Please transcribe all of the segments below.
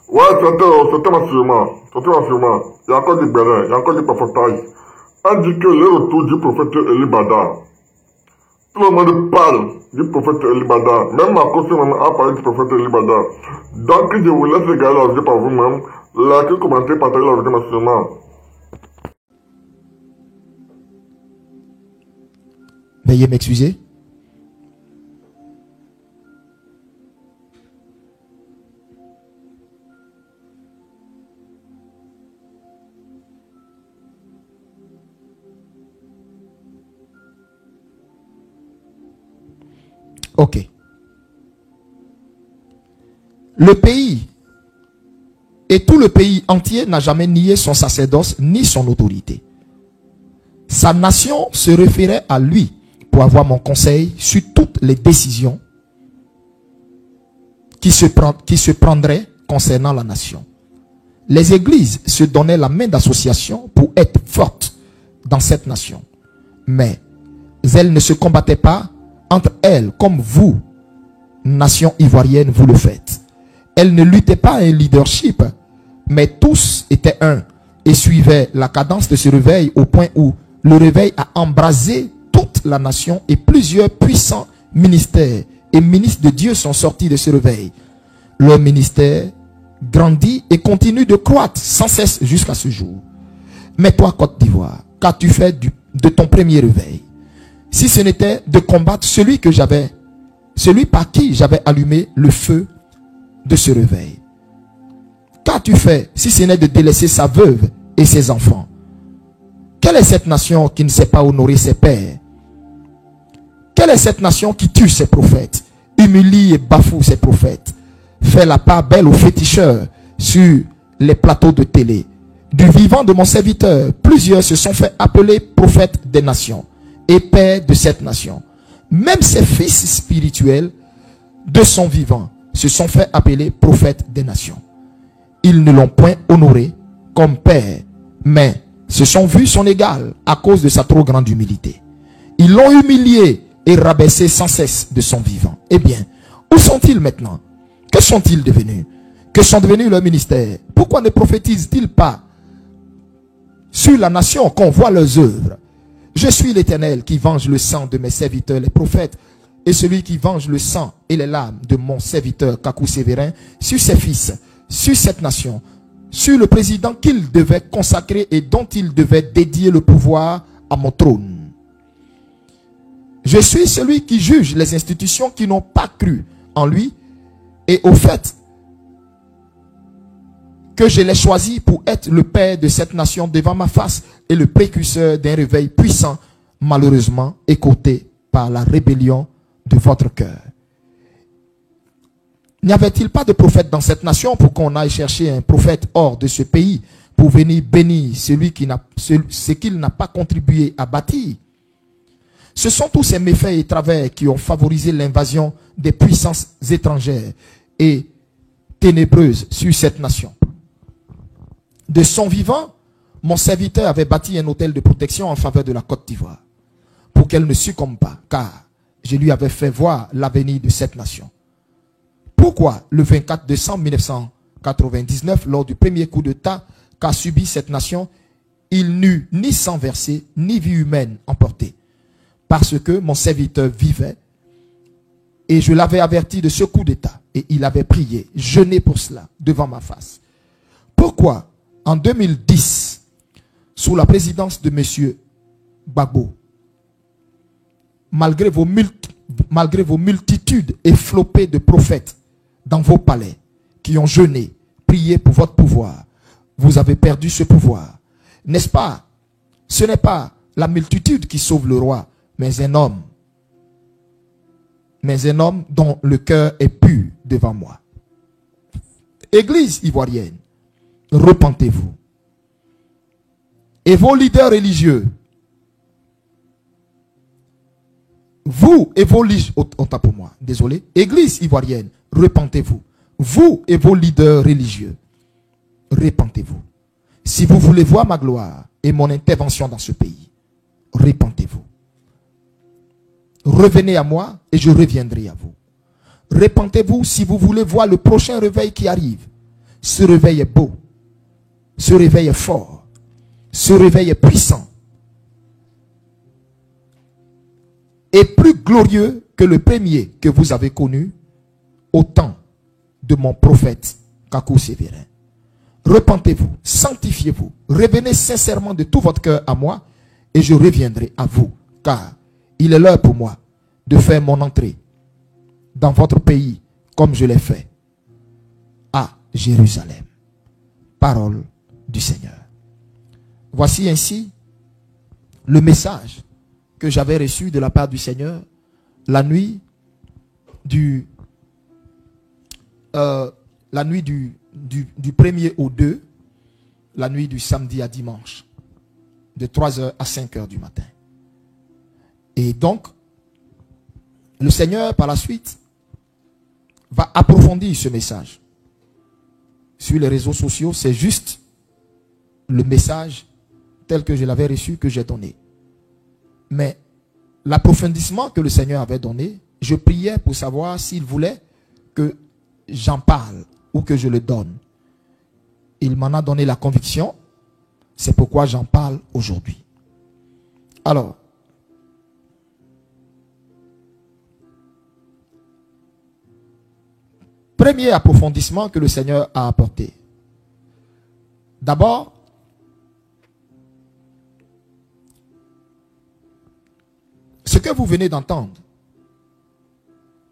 Ouais, c'était massivement. C'était massivement. Il y a encore du Bénin, il y a encore du prophétage. On dit que le retour du prophète Eli Bada. Tout le monde parle du prophète Eli Bada. Même ma cousine a parlé du prophète Eli Bada. Donc, je vous laisse regarder la vidéo par vous-même. Likez, commentez, partagez la vidéo massivement. Veuillez m'excuser. Ok. Le pays et tout le pays entier n'a jamais nié son sacerdoce ni son autorité. Sa nation se référait à lui pour avoir mon conseil sur toutes les décisions qui se prendraient concernant la nation. Les églises se donnaient la main d'association pour être fortes dans cette nation. Mais elles ne se combattaient pas entre elles comme vous, nation ivoirienne, vous le faites. Elles ne luttaient pas à un leadership, mais tous étaient un et suivaient la cadence de ce réveil au point où le réveil a embrasé toute la nation et plusieurs puissants ministères et ministres de Dieu sont sortis de ce réveil. Leur ministère grandit et continue de croître sans cesse jusqu'à ce jour. Mais toi, Côte d'Ivoire, qu'as-tu fait de ton premier réveil? Si ce n'était de combattre celui par qui j'avais allumé le feu de ce réveil. Qu'as-tu fait si ce n'est de délaisser sa veuve et ses enfants? Quelle est cette nation qui ne sait pas honorer ses pères? Quelle est cette nation qui tue ses prophètes, humilie et bafoue ses prophètes, fait la part belle aux féticheurs sur les plateaux de télé? Du vivant de mon serviteur, plusieurs se sont fait appeler prophètes des nations et père de cette nation. Même ses fils spirituels de son vivant se sont fait appeler prophètes des nations. Ils ne l'ont point honoré comme père, mais se sont vus son égal à cause de sa trop grande humilité. Ils l'ont humilié et rabaissé sans cesse de son vivant. Eh bien, où sont-ils maintenant? Que sont-ils devenus? Que sont devenus leurs ministères? Pourquoi ne prophétisent-ils pas sur la nation qu'on voit leurs œuvres? Je suis l'Éternel qui venge le sang de mes serviteurs, les prophètes, et celui qui venge le sang et les larmes de mon serviteur Kakou Sévérin sur ses fils, sur cette nation, sur le président qu'il devait consacrer et dont il devait dédier le pouvoir à mon trône. Je suis celui qui juge les institutions qui n'ont pas cru en lui et au fait que je l'ai choisi pour être le père de cette nation devant ma face et le précurseur d'un réveil puissant, malheureusement écouté par la rébellion de votre cœur. N'y avait-il pas de prophète dans cette nation pour qu'on aille chercher un prophète hors de ce pays pour venir bénir ce qu'il n'a pas contribué à bâtir? Ce sont tous ces méfaits et travers qui ont favorisé l'invasion des puissances étrangères et ténébreuses sur cette nation. De son vivant, mon serviteur avait bâti un hôtel de protection en faveur de la Côte d'Ivoire pour qu'elle ne succombe pas, car je lui avais fait voir l'avenir de cette nation. Pourquoi le 24 décembre 1999, lors du premier coup d'État qu'a subi cette nation, il n'eut ni sang versé, ni vie humaine emportée? Parce que mon serviteur vivait et je l'avais averti de ce coup d'État et il avait prié, jeûné pour cela devant ma face. Pourquoi en 2010, sous la présidence de M. Gbagbo, malgré vos multitudes efflopées de prophètes dans vos palais qui ont jeûné, prié pour votre pouvoir, vous avez perdu ce pouvoir? N'est-ce pas? Ce n'est pas la multitude qui sauve le roi, mais un homme dont le cœur est pur devant moi. Église ivoirienne, repentez-vous. Et vos leaders religieux, vous et vos leaders, autant pour moi, désolé, Église ivoirienne, repentez-vous. Vous et vos leaders religieux, repentez-vous. Si vous voulez voir ma gloire et mon intervention dans ce pays, repentez-vous. Revenez à moi et je reviendrai à vous. Repentez-vous si vous voulez voir le prochain réveil qui arrive. Ce réveil est beau. Ce réveil est fort. Ce réveil est puissant. Et plus glorieux que le premier que vous avez connu au temps de mon prophète Kakou Sévérin. Repentez-vous, sanctifiez-vous, revenez sincèrement de tout votre cœur à moi et je reviendrai à vous, car il est l'heure pour moi de faire mon entrée dans votre pays comme je l'ai fait à Jérusalem. Parole du Seigneur. Voici ainsi le message que j'avais reçu de la part du Seigneur la nuit du 1er au 2, la nuit du samedi à dimanche, de 3h à 5h du matin. Et donc, le Seigneur, par la suite, va approfondir ce message. Sur les réseaux sociaux, c'est juste le message tel que je l'avais reçu, que j'ai donné. Mais l'approfondissement que le Seigneur avait donné, je priais pour savoir s'il voulait que j'en parle ou que je le donne. Il m'en a donné la conviction. C'est pourquoi j'en parle aujourd'hui. Alors, premier approfondissement que le Seigneur a apporté. D'abord, ce que vous venez d'entendre,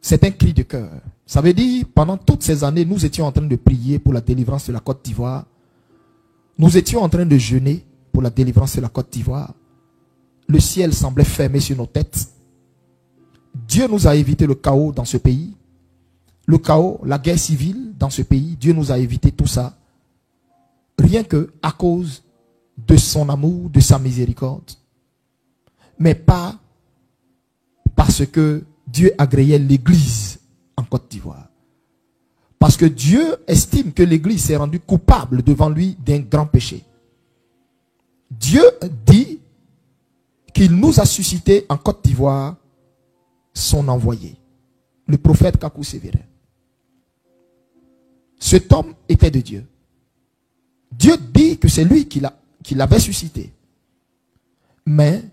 c'est un cri de cœur. Ça veut dire, pendant toutes ces années, nous étions en train de prier pour la délivrance de la Côte d'Ivoire. Nous étions en train de jeûner pour la délivrance de la Côte d'Ivoire. Le ciel semblait fermé sur nos têtes. Dieu nous a évité le chaos dans ce pays. Le chaos, la guerre civile dans ce pays. Dieu nous a évité tout ça. Rien que à cause de son amour, de sa miséricorde. Mais pas parce que Dieu agréait l'Église en Côte d'Ivoire. Parce que Dieu estime que l'Église s'est rendue coupable devant lui d'un grand péché. Dieu dit qu'il nous a suscité en Côte d'Ivoire son envoyé, le prophète Kakou Sévérin. Cet homme était de Dieu. Dieu dit que c'est lui qui l'avait suscité. Mais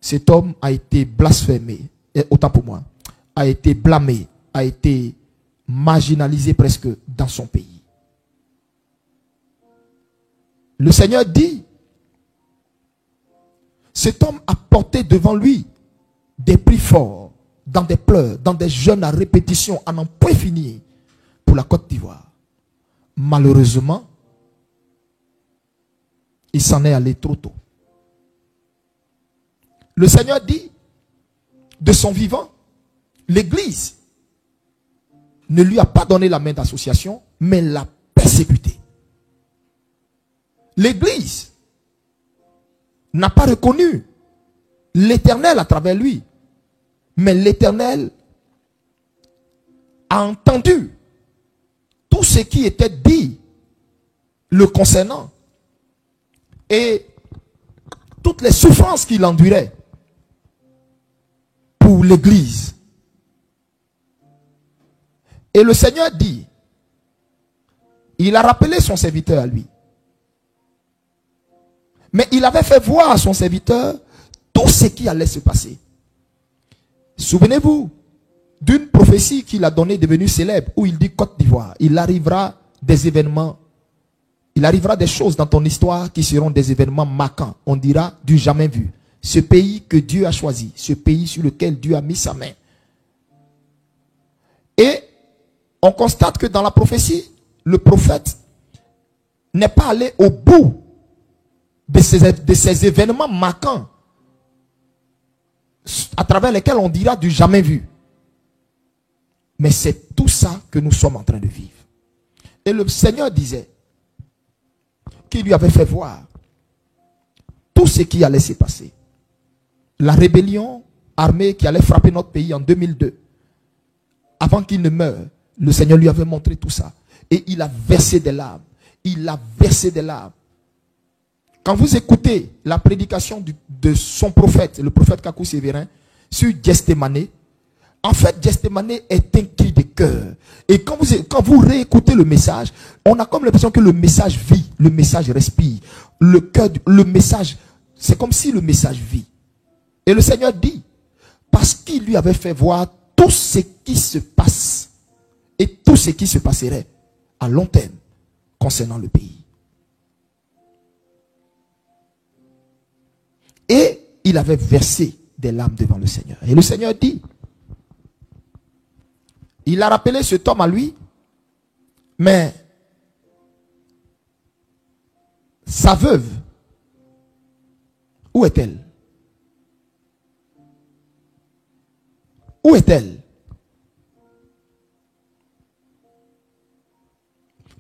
cet homme a été blasphémé, et autant pour moi, a été blâmé, a été marginalisé presque dans son pays. Le Seigneur dit, cet homme a porté devant lui des prix forts, dans des pleurs, dans des jeûnes à répétition, à n'en point finir, pour la Côte d'Ivoire. Malheureusement, il s'en est allé trop tôt. Le Seigneur dit, de son vivant, l'Église ne lui a pas donné la main d'association, mais l'a persécuté. L'Église n'a pas reconnu l'Éternel à travers lui, mais l'Éternel a entendu tout ce qui était dit le concernant et toutes les souffrances qu'il endurait pour l'Église. Et le Seigneur dit, il a rappelé son serviteur à lui. Mais il avait fait voir à son serviteur tout ce qui allait se passer. Souvenez-vous d'une prophétie qu'il a donnée devenue célèbre, où il dit Côte d'Ivoire, il arrivera des événements, il arrivera des choses dans ton histoire qui seront des événements marquants. On dira du jamais vu. Ce pays que Dieu a choisi, ce pays sur lequel Dieu a mis sa main. Et on constate que dans la prophétie, le prophète n'est pas allé au bout de ces événements marquants à travers lesquels on dira du jamais vu. Mais c'est tout ça que nous sommes en train de vivre. Et le Seigneur disait qu'il lui avait fait voir tout ce qui allait se passer. La rébellion armée qui allait frapper notre pays en 2002. Avant qu'il ne meure, le Seigneur lui avait montré tout ça. Et il a versé des larmes. Il a versé des larmes. Quand vous écoutez la prédication de son prophète, le prophète Kakou Sévérin, sur Gethsémani, En fait, Gethsemane est un cri de cœur. Et quand vous réécoutez le message, on a comme l'impression que le message vit, le message respire. Le cœur, le message, c'est comme si le message vit. Et le Seigneur dit, parce qu'il lui avait fait voir tout ce qui se passe et tout ce qui se passerait à long terme concernant le pays. Et il avait versé des larmes devant le Seigneur. Et le Seigneur dit, il a rappelé cet homme à lui, mais sa veuve, où est-elle? Où est-elle?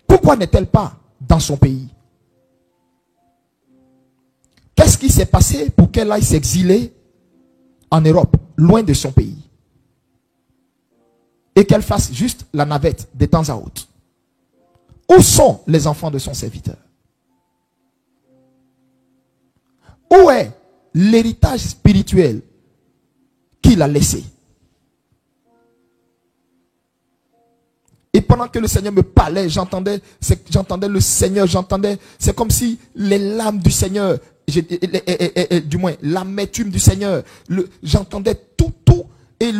Pourquoi n'est-elle pas dans son pays? Qu'est-ce qui s'est passé pour qu'elle aille s'exiler en Europe, loin de son pays? Et qu'elle fasse juste la navette de temps à autre. Où sont les enfants de son serviteur? Où est l'héritage spirituel qu'il a laissé? Et pendant que le Seigneur me parlait, j'entendais le Seigneur, c'est comme si les larmes du Seigneur, du moins l'amertume du Seigneur, j'entendais tout, et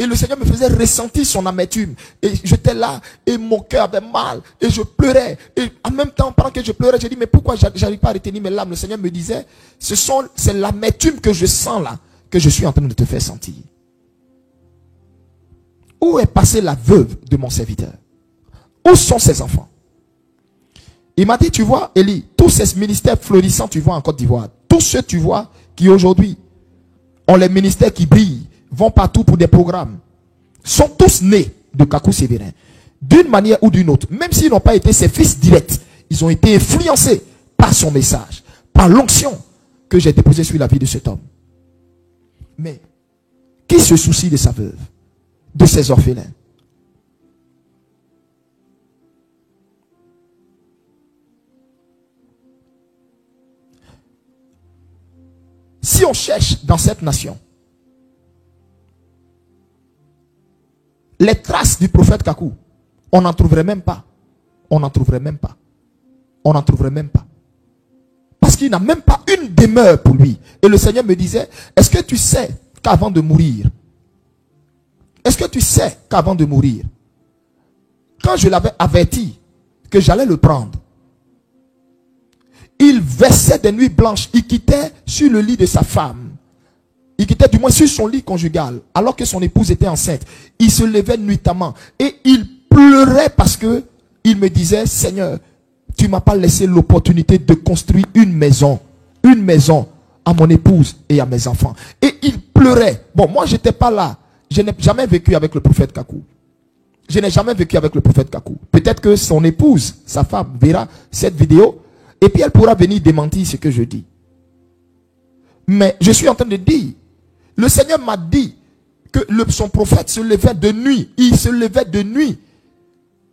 le Seigneur me faisait ressentir son amertume. Et j'étais là, et mon cœur avait mal, et je pleurais. Et en même temps, pendant que je pleurais, j'ai dit, mais pourquoi j'arrive pas à retenir mes larmes? Le Seigneur me disait, c'est l'amertume que je sens là, que je suis en train de te faire sentir. Où est passée la veuve de mon serviteur? Où sont ses enfants? Il m'a dit, tu vois, Élie, tous ces ministères florissants, tu vois en Côte d'Ivoire, tous ceux, tu vois, qui aujourd'hui ont les ministères qui brillent, vont partout pour des programmes, sont tous nés de Kakou Sévérin. D'une manière ou d'une autre, même s'ils n'ont pas été ses fils directs, ils ont été influencés par son message, par l'onction que j'ai déposée sur la vie de cet homme. Mais, qui se soucie de sa veuve, de ses orphelins? Si on cherche dans cette nation les traces du prophète Kakou, on n'en trouverait même pas. On n'en trouverait même pas. On n'en trouverait même pas. Parce qu'il n'a même pas une demeure pour lui. Et le Seigneur me disait, est-ce que tu sais qu'avant de mourir, quand je l'avais averti que j'allais le prendre, il versait des nuits blanches, il quittait sur le lit de sa femme. Il quittait du moins sur son lit conjugal, alors que son épouse était enceinte. Il se levait nuitamment et il pleurait parce que il me disait, Seigneur, tu m'as pas laissé l'opportunité de construire une maison à mon épouse et à mes enfants. Et il pleurait. Bon, moi j'étais pas là. Je n'ai jamais vécu avec le prophète Kakou. Je n'ai jamais vécu avec le prophète Kakou. Peut-être que son épouse, sa femme, verra cette vidéo et puis elle pourra venir démentir ce que je dis. Mais je suis en train de dire, le Seigneur m'a dit que son prophète se levait de nuit. Il se levait de nuit.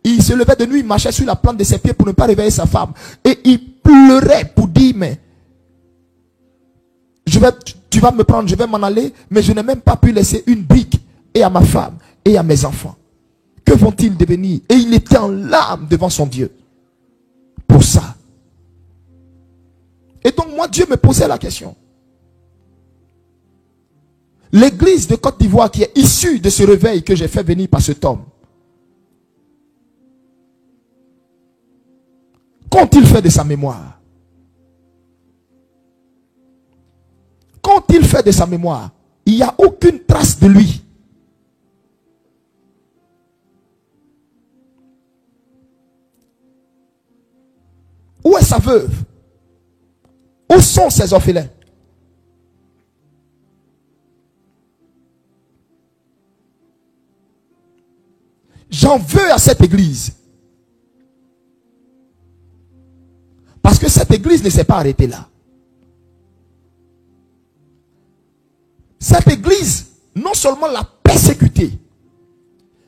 Il se levait de nuit, il marchait sur la plante de ses pieds pour ne pas réveiller sa femme. Et il pleurait pour dire, mais tu vas me prendre, je vais m'en aller, mais je n'ai même pas pu laisser une brique et à ma femme et à mes enfants. Que vont-ils devenir? Et il était en larmes devant son Dieu pour ça. Et donc moi, Dieu me posait la question. L'église de Côte d'Ivoire qui est issue de ce réveil que j'ai fait venir par cet homme, qu'ont-ils fait de sa mémoire? Qu'ont-ils fait de sa mémoire? Il n'y a aucune trace de lui. Où est sa veuve? Où sont ses orphelins? J'en veux à cette église. Parce que cette église ne s'est pas arrêtée là. Cette église, non seulement l'a persécuté,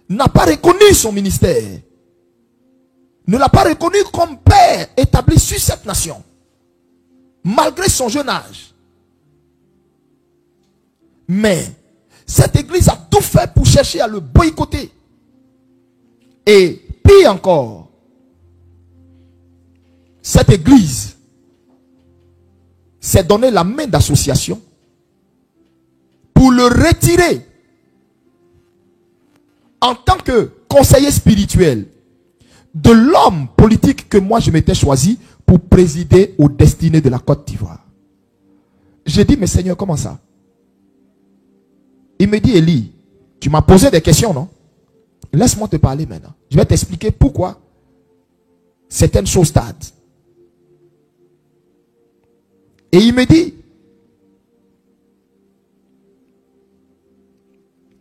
n'a pas reconnu son ministère, ne l'a pas reconnu comme père établi sur cette nation, malgré son jeune âge. Mais Cette église a tout fait pour chercher à le boycotter. Et pire encore, cette église s'est donné la main d'association pour le retirer en tant que conseiller spirituel de l'homme politique que moi je m'étais choisi pour présider aux destinées de la Côte d'Ivoire. J'ai dit, mais Seigneur, comment ça? Il me dit, Élie, tu m'as posé des questions, non? Laisse-moi te parler maintenant. Je vais t'expliquer pourquoi certaines choses tardent. Et il me dit,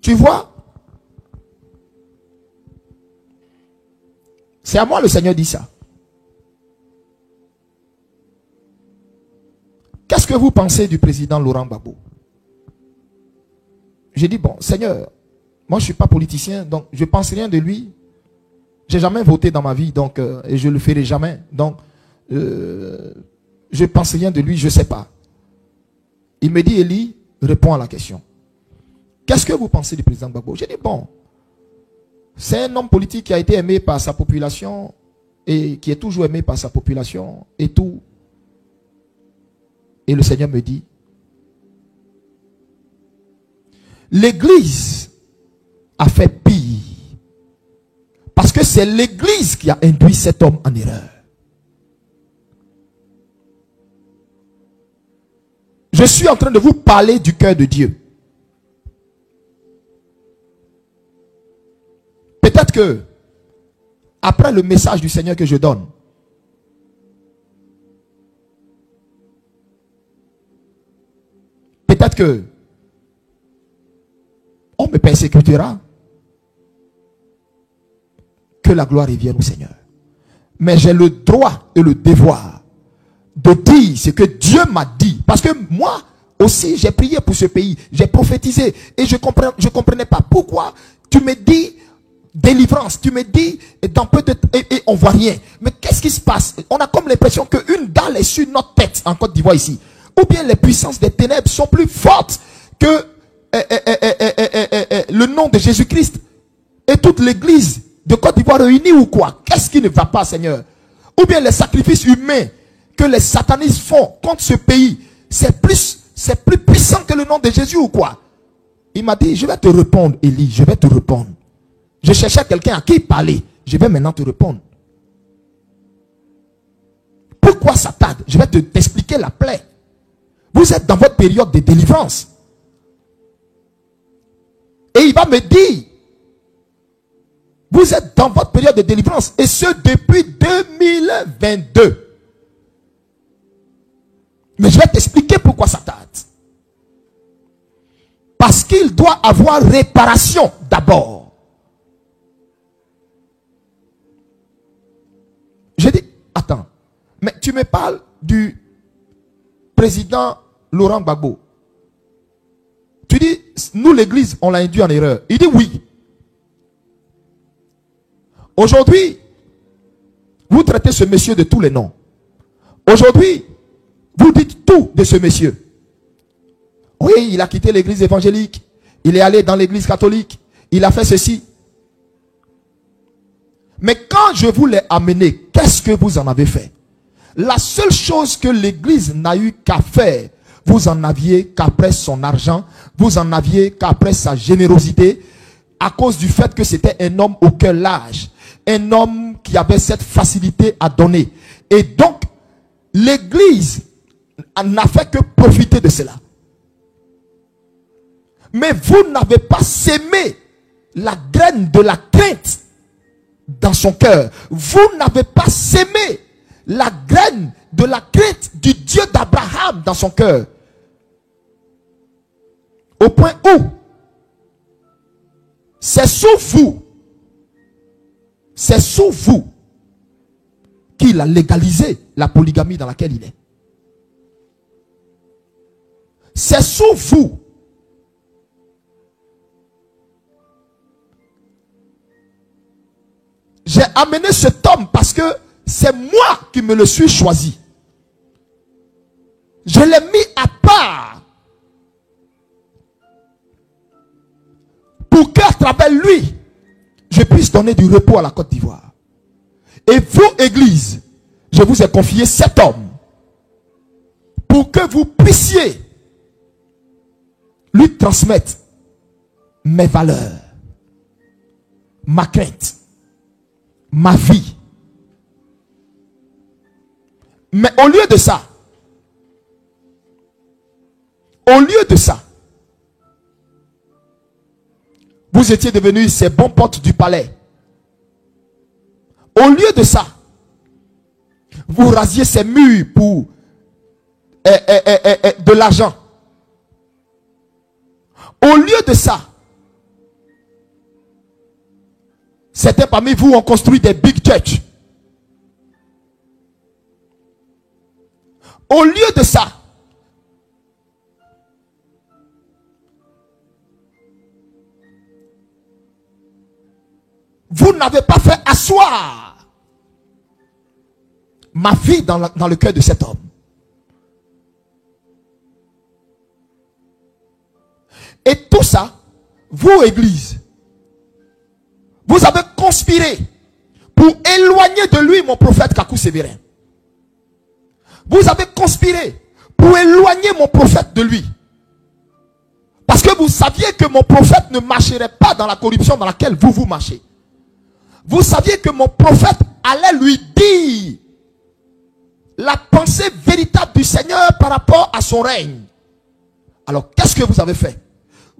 tu vois, c'est à moi le Seigneur dit ça. Qu'est-ce que vous pensez du président Laurent Gbagbo? J'ai dit, bon, Seigneur, moi je ne suis pas politicien, donc je ne pense rien de lui. Je n'ai jamais voté dans ma vie, donc, et je ne le ferai jamais. Donc, je ne pense rien de lui, je ne sais pas. Il me dit, Élie, réponds à la question. Qu'est-ce que vous pensez du président Gbagbo? J'ai dit, bon, c'est un homme politique qui a été aimé par sa population et qui est toujours aimé par sa population et tout. Et le Seigneur me dit, l'église a fait pire. Parce que c'est l'église qui a induit cet homme en erreur. Je suis en train de vous parler du cœur de Dieu. Peut-être que, après le message du Seigneur que je donne, peut-être que on me persécutera. Que la gloire revienne au Seigneur. Mais j'ai le droit et le devoir de dire ce que Dieu m'a dit. Parce que moi aussi, j'ai prié pour ce pays. J'ai prophétisé. Et je ne comprenais pas pourquoi tu me dis délivrance. Tu me dis dans peu de temps et on voit rien. Mais qu'est-ce qui se passe? On a comme l'impression qu'une dalle est sur notre tête en Côte d'Ivoire ici. Ou bien les puissances des ténèbres sont plus fortes que le nom de Jésus-Christ et toute l'église de Côte d'Ivoire réunie ou quoi? Qu'est-ce qui ne va pas, Seigneur? Ou bien les sacrifices humains que les satanistes font contre ce pays, c'est plus puissant que le nom de Jésus ou quoi? Il m'a dit, je vais te répondre, Élie, je vais te répondre. Je cherchais quelqu'un à qui parler. Je vais maintenant te répondre. Pourquoi ça tarde? Je vais t'expliquer la plaie. Vous êtes dans votre période de délivrance. Et il va me dire, vous êtes dans votre période de délivrance. Et ce depuis 2022. Mais je vais t'expliquer pourquoi ça tarde. Parce qu'il doit avoir réparation d'abord. Je dis, attends. Mais tu me parles du président Laurent Gbagbo. Tu dis, nous l'église, on l'a induit en erreur. Il dit oui. Aujourd'hui, vous traitez ce monsieur de tous les noms. Aujourd'hui, vous dites tout de ce monsieur. Oui, il a quitté l'église évangélique. Il est allé dans l'église catholique. Il a fait ceci. Mais quand je vous l'ai amené, qu'est-ce que vous en avez fait? La seule chose que l'église n'a eu qu'à faire, vous en aviez qu'après son argent, vous en aviez qu'après sa générosité, à cause du fait que c'était un homme au cœur large, un homme qui avait cette facilité à donner. Et donc, l'église n'a fait que profiter de cela. Mais vous n'avez pas sémé la graine de la crainte dans son cœur. Vous n'avez pas sémé la graine de la crainte du Dieu d'Abraham dans son cœur. Au point où c'est sous vous qu'il a légalisé la polygamie dans laquelle il est. C'est sous vous. J'ai amené cet homme parce que c'est moi qui me le suis choisi. Je l'ai mis à part. pour qu'à travers lui, je puisse donner du repos à la Côte d'Ivoire. Et vous, Église, je vous ai confié cet homme pour que vous puissiez lui transmettre mes valeurs, ma crainte, ma vie. Mais au lieu de ça, vous étiez devenus ces bons potes du palais. Au lieu de ça, vous rasiez ces murs pour de l'argent. Au lieu de ça, certains parmi vous ont construit des big church. Au lieu de ça, vous n'avez pas fait asseoir ma vie dans le cœur de cet homme. Et tout ça, vous, Église, vous avez conspiré pour éloigner de lui mon prophète Kakou Sévérin. Vous avez conspiré pour éloigner mon prophète de lui. Parce que vous saviez que mon prophète ne marcherait pas dans la corruption dans laquelle vous marchez. Vous saviez que mon prophète allait lui dire la pensée véritable du Seigneur par rapport à son règne. Alors, qu'est-ce que vous avez fait?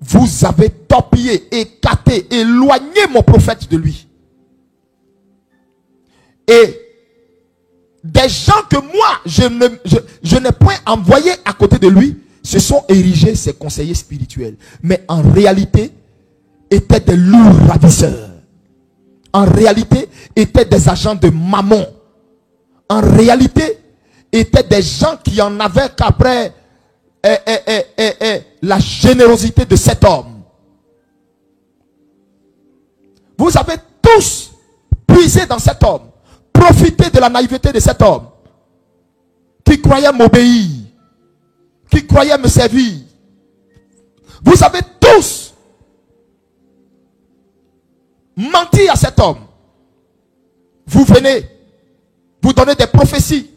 Vous avez torpillé, écarté, éloigné mon prophète de lui. Et des gens que moi, je n'ai point envoyé à côté de lui, se sont érigés ses conseillers spirituels. Mais en réalité, étaient des lourds ravisseurs. En réalité, étaient des agents de Mammon. En réalité, étaient des gens qui en avaient qu'après la générosité de cet homme. Vous avez tous puisé dans cet homme, profité de la naïveté de cet homme, qui croyait m'obéir, qui croyait me servir. Vous avez tous menti à cet homme. Vous venez, vous donnez des prophéties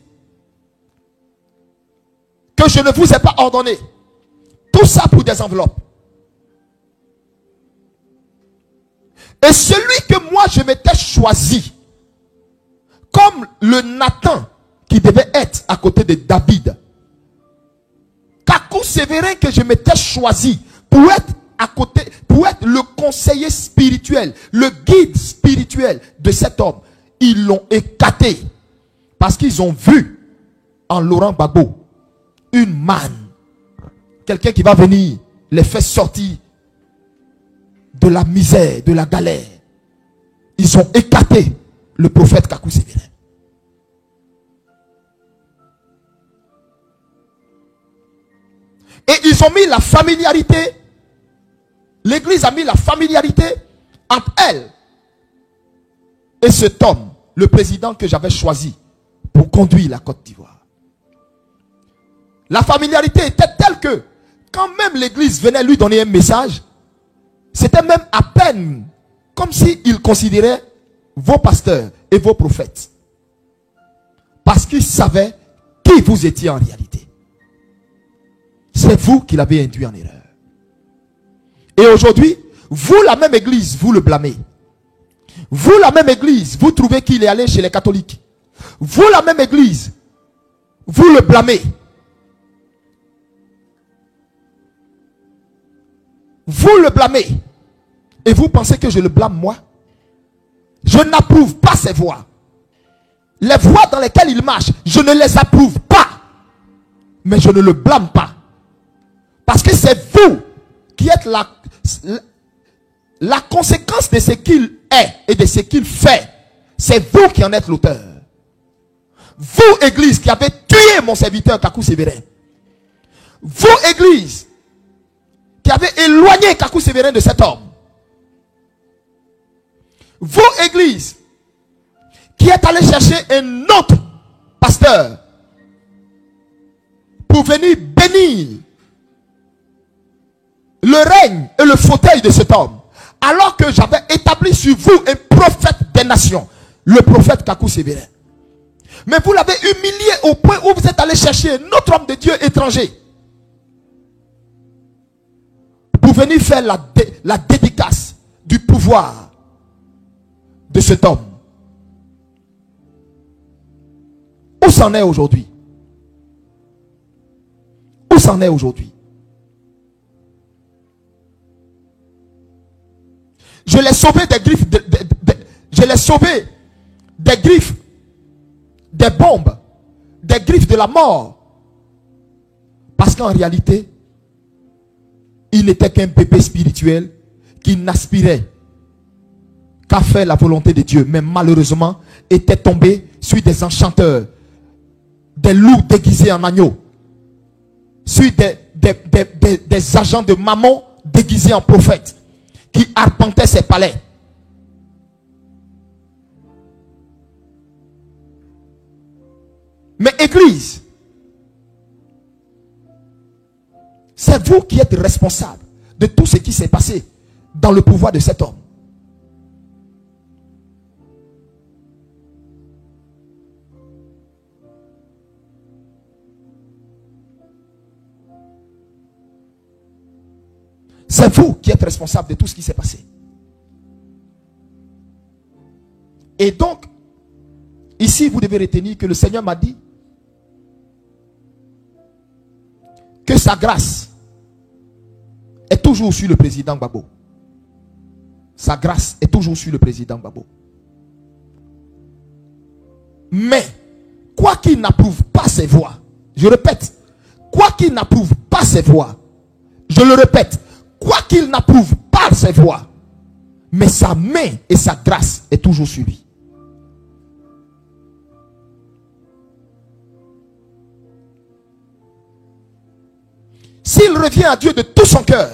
que je ne vous ai pas ordonnées. Tout ça pour des enveloppes. Et celui que moi je m'étais choisi comme le Nathan qui devait être à côté de David, Kakou Sévérin que je m'étais choisi pour être à côté, pour être le conseiller spirituel, le guide spirituel de cet homme, ils l'ont écarté parce qu'ils ont vu en Laurent Gbagbo une manne, quelqu'un qui va venir les faire sortir de la misère, de la galère. Ils ont écarté le prophète Kakou Sévérin. Et ils ont mis la familiarité, l'église a mis la familiarité entre elle et cet homme, le président que j'avais choisi pour conduire la Côte d'Ivoire. La familiarité était telle que quand même l'église venait lui donner un message, c'était même à peine comme s'il considérait vos pasteurs et vos prophètes. Parce qu'il savait qui vous étiez en réalité. C'est vous qui l'avez induit en erreur. Et aujourd'hui, vous la même église, vous le blâmez. Vous la même église, vous trouvez qu'il est allé chez les catholiques. Vous la même église, vous le blâmez. Vous le blâmez. Et vous pensez que je le blâme moi? Je n'approuve pas ces voies. Les voies dans lesquelles il marche, je ne les approuve pas. Mais je ne le blâme pas. Parce que c'est vous qui êtes la conséquence de ce qu'il est et de ce qu'il fait. C'est vous qui en êtes l'auteur. Vous, église, qui avez tué mon serviteur Kakou Sévérin. Vous, église, qui avez éloigné Kakou Sévérin de cet homme. Vous, église, qui êtes allé chercher un autre pasteur pour venir bénir le règne et le fauteuil de cet homme, Alors que j'avais établi sur vous un prophète des nations, le prophète Kakou Sévérin. Mais vous l'avez humilié au point où vous êtes allé chercher notre homme de Dieu étranger pour venir faire la dédicace du pouvoir de cet homme. Où s'en est aujourd'hui? Où s'en est aujourd'hui? Je l'ai sauvé des griffes, je l'ai sauvé des griffes, des bombes, des griffes de la mort. Parce qu'en réalité, il n'était qu'un bébé spirituel qui n'aspirait qu'à faire la volonté de Dieu. Mais malheureusement, était tombé sur des enchanteurs, des loups déguisés en agneaux, sur des agents de mammon déguisés en prophètes, qui arpentaient ses palais. Mais Église, c'est vous qui êtes responsable de tout ce qui s'est passé dans le pouvoir de cet homme. C'est vous qui êtes responsable de tout ce qui s'est passé. Et donc, ici, vous devez retenir que le Seigneur m'a dit que sa grâce est toujours sur le président Gbagbo. Sa grâce est toujours sur le président Gbagbo. Mais, quoi qu'il n'approuve pas ses voies, je répète, quoi qu'il n'approuve pas ses voies, je le répète, quoi qu'il n'approuve pas ses voies, mais sa main et sa grâce est toujours sur lui. S'il revient à Dieu de tout son cœur,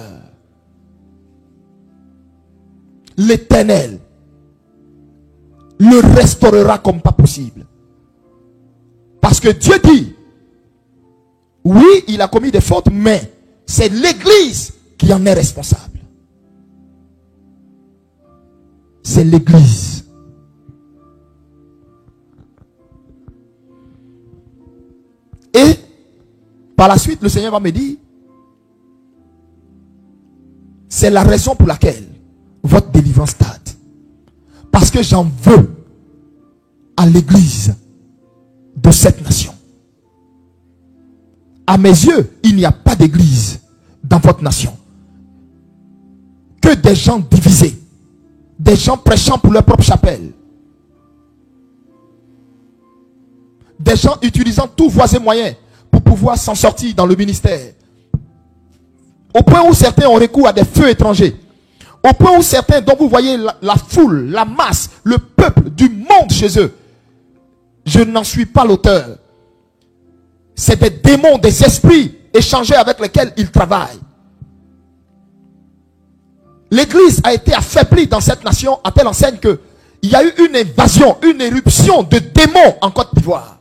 l'Éternel le restaurera comme pas possible. Parce que Dieu dit, oui, il a commis des fautes, mais c'est l'Église qui en est responsable. C'est l'Église. Et par la suite, le Seigneur va me dire, c'est la raison pour laquelle votre délivrance tarde. Parce que j'en veux à l'Église de cette nation. À mes yeux, il n'y a pas d'Église dans votre nation. Que des gens divisés, des gens prêchant pour leur propre chapelle, des gens utilisant tous voies et moyens pour pouvoir s'en sortir dans le ministère. Au point où certains ont recours à des feux étrangers. Au point où certains, dont vous voyez la foule, la masse, le peuple du monde chez eux. Je n'en suis pas l'auteur. C'est des démons, des esprits échangés avec lesquels ils travaillent. L'Église a été affaiblie dans cette nation à telle enseigne que il y a eu une invasion, une éruption de démons en Côte d'Ivoire.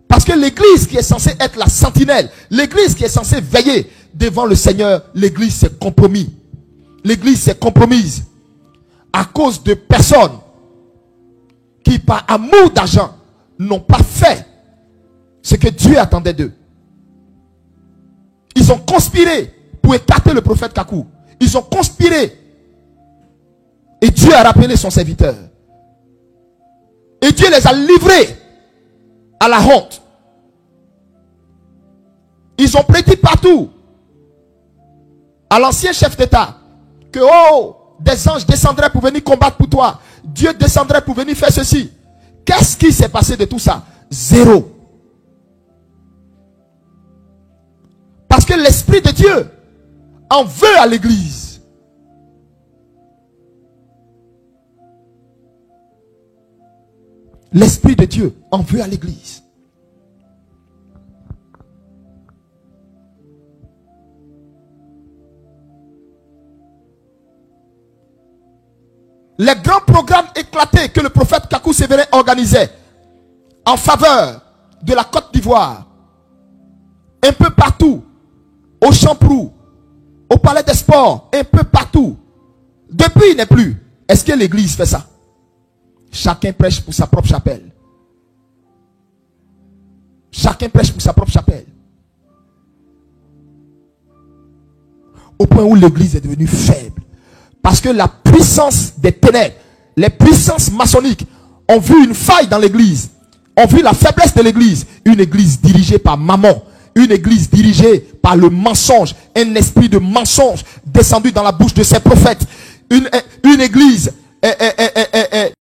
Parce que l'Église qui est censée être la sentinelle, l'Église qui est censée veiller devant le Seigneur, l'Église s'est compromise. L'Église s'est compromise à cause de personnes qui, par amour d'argent, n'ont pas fait ce que Dieu attendait d'eux. Ils ont conspiré pour écarter le prophète Kakou. Ils ont conspiré. Et Dieu a rappelé son serviteur. Et Dieu les a livrés à la honte. Ils ont prédit partout à l'ancien chef d'État que des anges descendraient pour venir combattre pour toi. Dieu descendrait pour venir faire ceci. Qu'est-ce qui s'est passé de tout ça? Zéro. Parce que l'Esprit de Dieu en veut à l'Église. L'Esprit de Dieu en veut à l'Église. Les grands programmes éclatés que le prophète Kakou Sévérin organisait en faveur de la Côte d'Ivoire, un peu partout, au Champrou, au palais des sports, un peu partout. Depuis, il n'est plus. Est-ce que l'église fait ça? Chacun prêche pour sa propre chapelle. Chacun prêche pour sa propre chapelle. Au point où l'église est devenue faible. Parce que la puissance des ténèbres, les puissances maçonniques ont vu une faille dans l'église. Ont vu la faiblesse de l'église. Une église dirigée par Mammon. Une église dirigée par le mensonge. Un esprit de mensonge descendu dans la bouche de ses prophètes. Une église